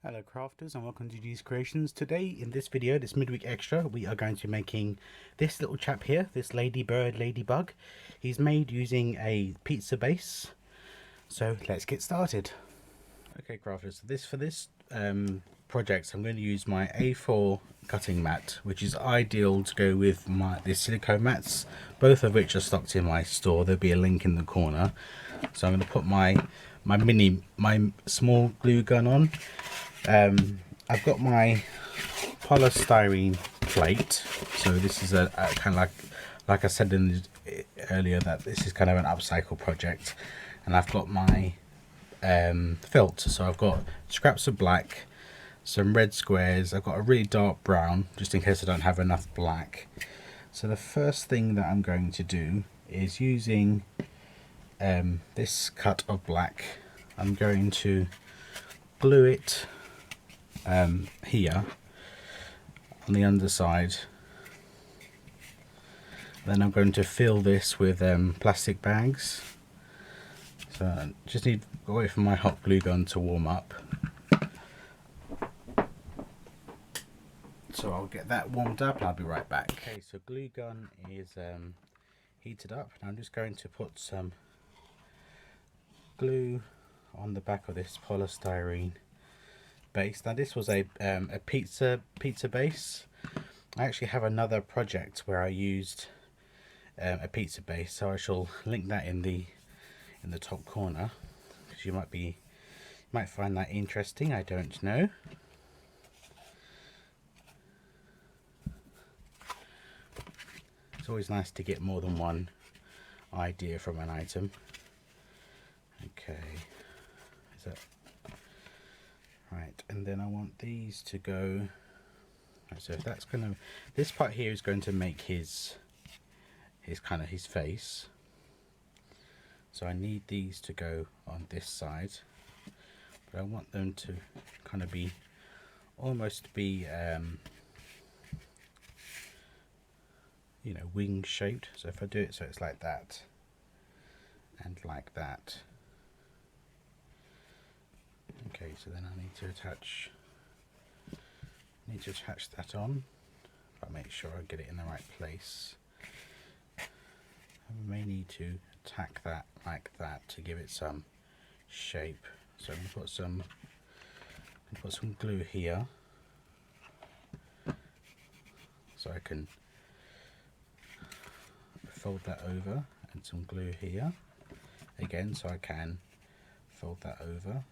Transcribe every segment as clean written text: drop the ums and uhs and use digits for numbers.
Hello crafters and welcome to G's Creations. Today in this video, this midweek extra, we are going to be making this little chap here, this Ladybird ladybug. He's made using a pizza base. So let's get started. Okay crafters, so for this project I'm going to use my A4 cutting mat, which is ideal to go with the silicone mats, both of which are stocked in my store. There'll be a link in the corner. So I'm going to put my small glue gun on. I've got my polystyrene plate, so this is a kind of like I said earlier, that this is kind of an upcycle project, and I've got my felt. So I've got scraps of black, some red squares, I've got a really dark brown just in case I don't have enough black. So the first thing that I'm going to do is, using this cut of black, I'm going to glue it here on the underside. Then I'm going to fill this with plastic bags. So I just need to wait for my hot glue gun to warm up. So I'll get that warmed up and I'll be right back. Okay, so glue gun is heated up, and I'm just going to put some glue on the back of this polystyrene base. Now this was a pizza base. I actually have another project where I used a pizza base, so I shall link that in the top corner, because you might find that interesting. I don't know. It's always nice to get more than one idea from an item. Okay, is that right? And then I want these to go. Right, so if that's gonna, this part here is going to make his face. So I need these to go on this side, but I want them to kind of be almost be you know, wing shaped. So if I do it so it's like that and like that. Okay, so then I need to attach that on, but make sure I get it in the right place. I may need to tack that like that to give it some shape. So I'm going to put some glue here, so I can fold that over, and some glue here again, so I can fold that over.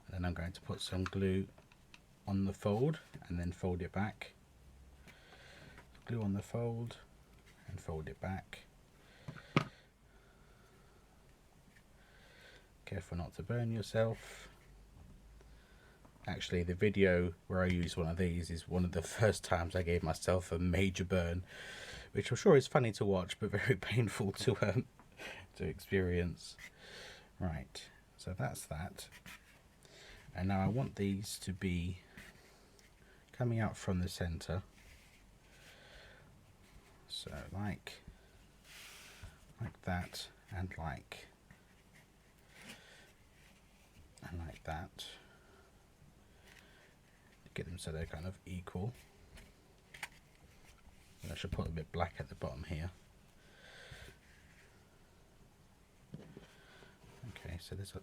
And then I'm going to put some glue on the fold and then fold it back. Glue on the fold and fold it back. Careful not to burn yourself. Actually, the video where I use one of these is one of the first times I gave myself a major burn, which I'm sure is funny to watch but very painful to experience. Right, so that's that. And now I want these to be coming out from the center. So like that, and like that. Get them so they're kind of equal. And I should put a bit black at the bottom here. Okay, so there's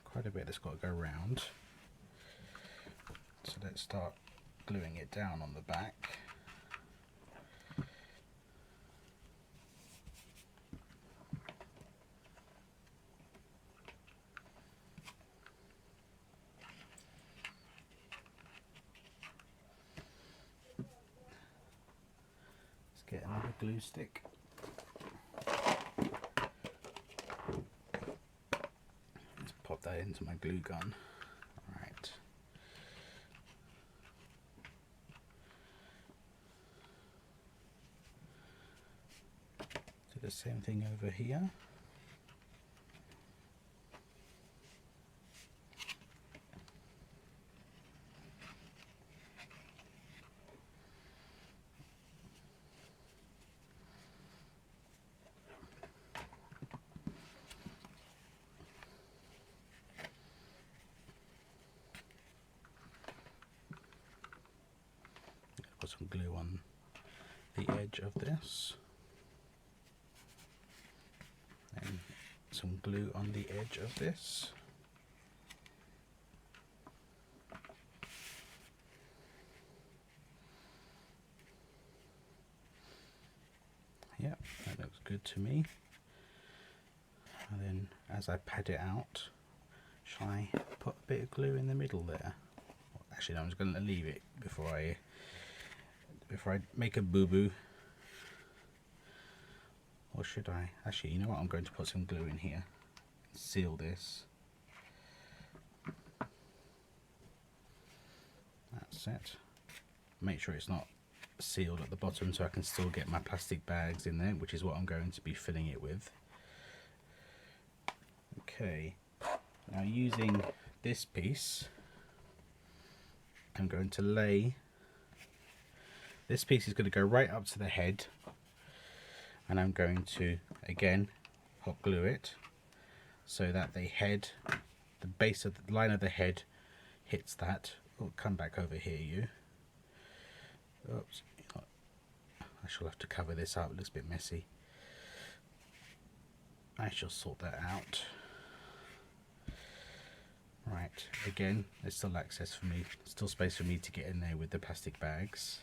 quite a bit that's got to go around. So let's start gluing it down on the back. Let's get another glue stick. Let's pop that into my glue gun. Right. Do the same thing over here. some glue on the edge of this, and some glue on the edge of this. Yep, that looks good to me. And then as I pad it out, shall I put a bit of glue in the middle there? Actually no, I'm just going to leave it before I make a boo-boo. Or should I? Actually, you know what, I'm going to put some glue in here. Seal this. That's it. Make sure it's not sealed at the bottom so I can still get my plastic bags in there, which is what I'm going to be filling it with. Okay, now using this piece, I'm going to lay, this piece is going to go right up to the head, and I'm going to again hot glue it so that the head, the base of the line of the head hits that. Oh, come back over here, you. Oops, I shall have to cover this up, it looks a bit messy. I shall sort that out. Right, again, there's still access for me, still space for me to get in there with the plastic bags.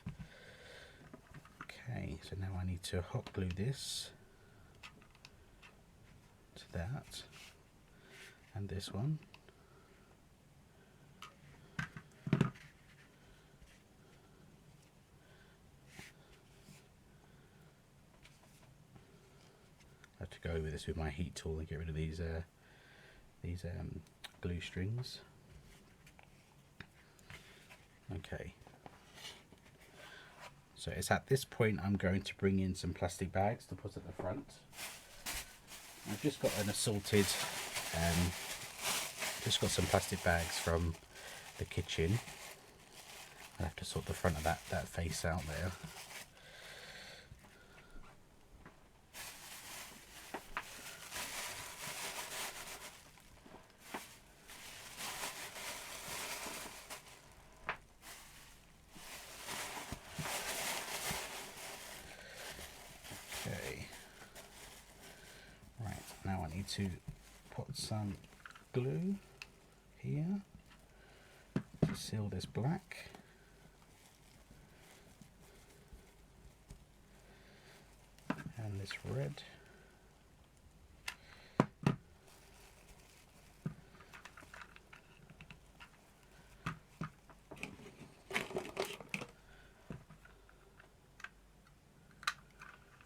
Okay, so now I need to hot glue this to that, and this one. I have to go over this with my heat tool and get rid of these glue strings. Okay, so it's at this point I'm going to bring in some plastic bags to put at the front. I've just got an assorted, just got some plastic bags from the kitchen. I'll have to sort the front of that face out there. Okay, right, now I need to put some glue here to seal this black. And this red.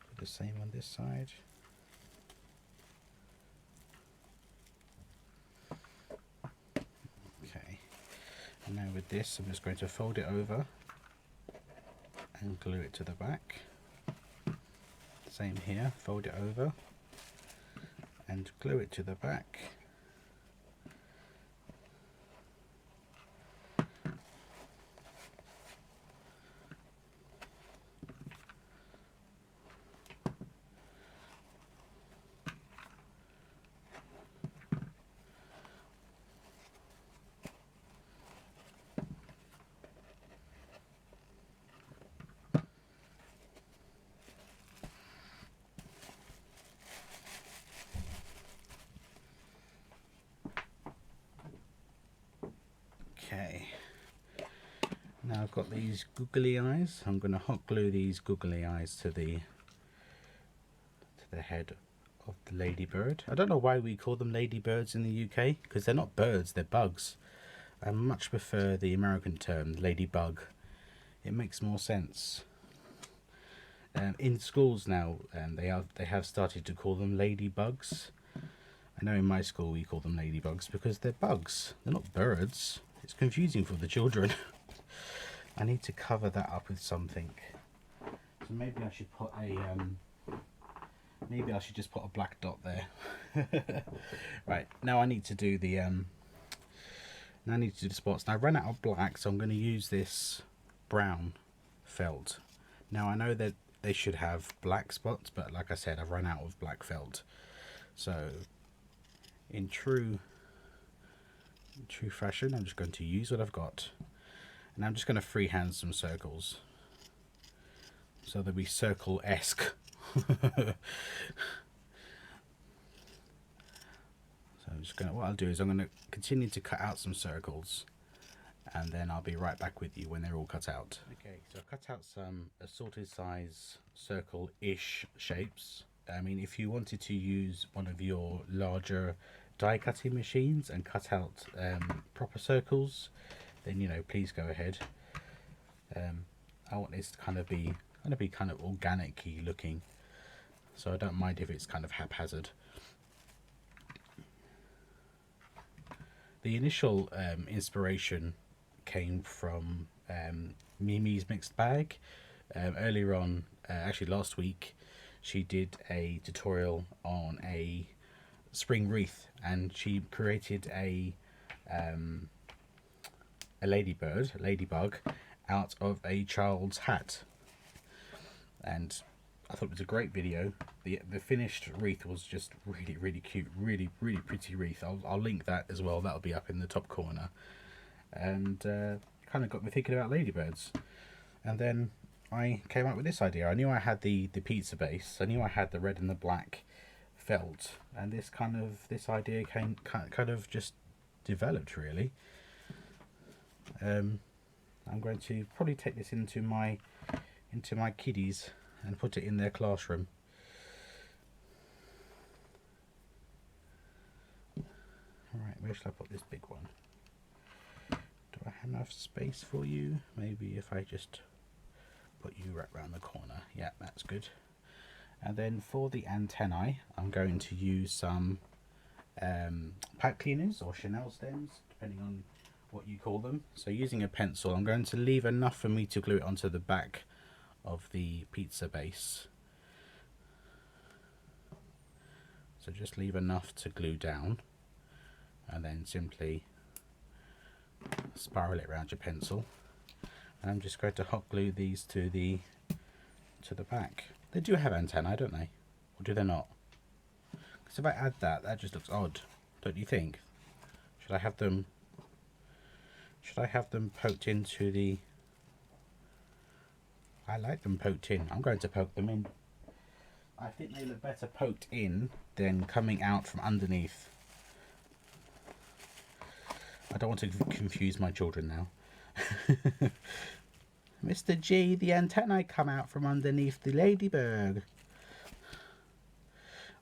Do the same on this side. Okay, and now with this I'm just going to fold it over and glue it to the back. Same here, fold it over and glue it to the back. Okay, now I've got these googly eyes. I'm going to hot glue these googly eyes to the head of the ladybird. I don't know why we call them ladybirds in the UK, because they're not birds, they're bugs. I much prefer the American term, ladybug. It makes more sense. In schools now, they have started to call them ladybugs. I know in my school we call them ladybugs because they're bugs. They're not birds. It's confusing for the children. I need to cover that up with something. So maybe I should put a maybe I should just put a black dot there. Right, now I need to do the now I need to do the spots. Now I ran out of black, so I'm going to use this brown felt. Now I know that they should have black spots, but like I said, I've run out of black felt. So in true fashion, I'm just going to use what I've got, and I'm just going to freehand some circles. so they'll be circle-esque. So I'm just gonna, what I'll do is I'm gonna continue to cut out some circles, and then I'll be right back with you when they're all cut out. Okay, so I've cut out some assorted size circle-ish shapes. I mean, if you wanted to use one of your larger die cutting machines and cut out proper circles, then, you know, please go ahead. I want this to kind of be organic-y looking, so I don't mind if it's kind of haphazard. The initial inspiration came from Mimi's Mixed Bag. Earlier on, actually last week, she did a tutorial on a spring wreath, and she created a ladybug out of a child's hat, and I thought it was a great video. The finished wreath was just really cute, really pretty wreath. I'll link that as well. That'll be up in the top corner. And kind of got me thinking about ladybirds. And then I came up with this idea. I knew I had the pizza base. I knew I had the red and the black felt, and this idea kind of just developed really. I'm going to probably take this into my kiddies and put it in their classroom. Alright, where shall I put this big one? Do I have enough space for you? Maybe if I just put you right round the corner. Yeah, that's good. And then for the antennae, I'm going to use some pipe cleaners or Chanel stems, depending on what you call them. So using a pencil, I'm going to leave enough for me to glue it onto the back of the pizza base. So just leave enough to glue down, and then simply spiral it around your pencil. And I'm just going to hot glue these to the back. They do have antennae, don't they? Or do they not? Because if I add that, that just looks odd, don't you think? Should I have them poked into the... I like them poked in. I'm going to poke them in. I think they look better poked in than coming out from underneath. I don't want to confuse my children now. Mr. G, the antennae come out from underneath the ladybird.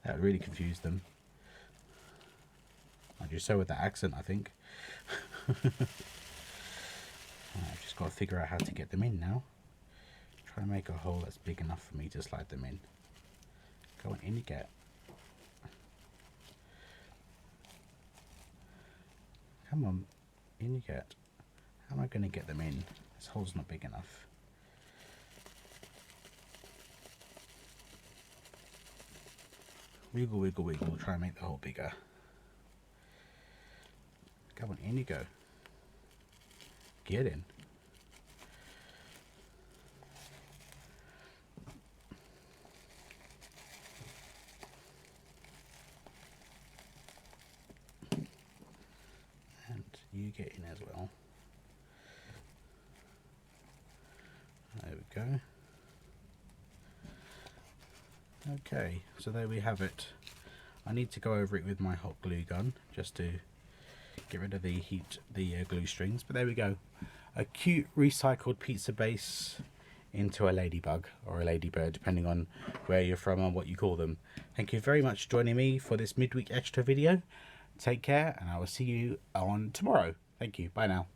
That really confused them. I do so with that accent, I think. I've just got to figure out how to get them in now. Try and make a hole that's big enough for me to slide them in. Go on, in you get. Come on, in you get. How am I going to get them in? This hole's not big enough. Wiggle, wiggle, wiggle. Try and make the hole bigger. Come on, in you go. Get in. And you get in as well. There we go. Okay, so there we have it. I need to go over it with my hot glue gun just to get rid of the glue strings, but there we go. A cute recycled pizza base into a ladybug or a ladybird, depending on where you're from and what you call them. Thank you very much for joining me for this midweek extra video. Take care, and I will see you on tomorrow. Thank you. Bye now.